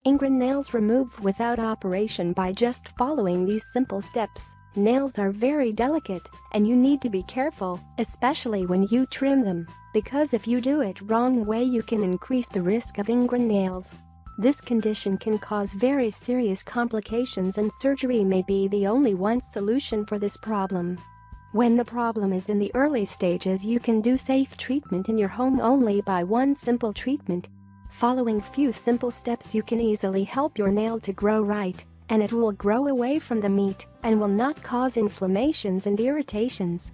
Ingrown nails removed without operation by just following these simple steps. Nails are very delicate, and you need to be careful, especially when you trim them, because if you do it wrong way you can increase the risk of ingrown nails. This condition can cause very serious complications, and surgery may be the only one solution for this problem. When the problem is in the early stages, you can do safe treatment in your home only by one simple treatment. Following few simple steps you can easily help your nail to grow right, and it will grow away from the meat and will not cause inflammations and irritations.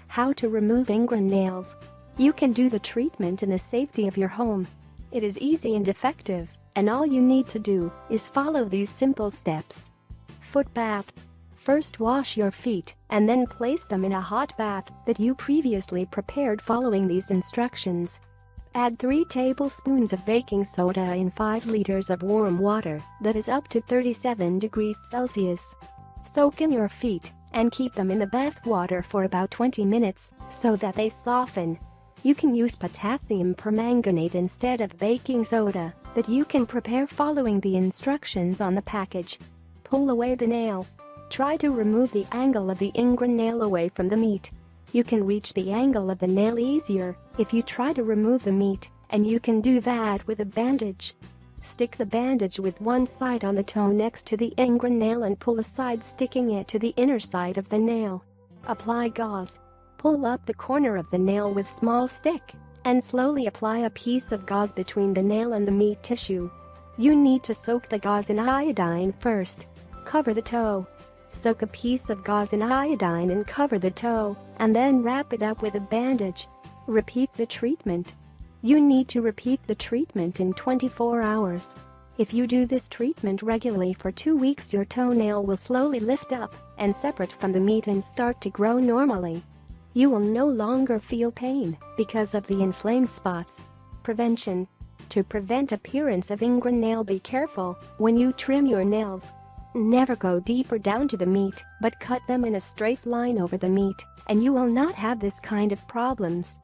How to remove ingrown nails? You can do the treatment in the safety of your home. It is easy and effective, and all you need to do is follow these simple steps. Foot bath. First wash your feet and then place them in a hot bath that you previously prepared following these instructions. Add 3 tablespoons of baking soda in 5 liters of warm water that is up to 37 degrees Celsius. Soak in your feet and keep them in the bath water for about 20 minutes so that they soften. You can use potassium permanganate instead of baking soda that you can prepare following the instructions on the package. Pull away the nail. Try to remove the angle of the ingrown nail away from the meat. You can reach the angle of the nail easier if you try to remove the meat, and you can do that with a bandage. Stick the bandage with one side on the toe next to the ingrown nail and pull aside, sticking it to the inner side of the nail. Apply gauze. Pull up the corner of the nail with small stick and slowly apply a piece of gauze between the nail and the meat tissue. You need to soak the gauze in iodine first. Cover the toe. Soak a piece of gauze in iodine and cover the toe, and then wrap it up with a bandage. Repeat the treatment. You need to repeat the treatment in 24 hours. If you do this treatment regularly for 2 weeks, your toenail will slowly lift up and separate from the meat and start to grow normally. You will no longer feel pain because of the inflamed spots. Prevention. To prevent appearance of ingrown nail, be careful when you trim your nails. Never go deeper down to the meat, but cut them in a straight line over the meat, and you will not have this kind of problems.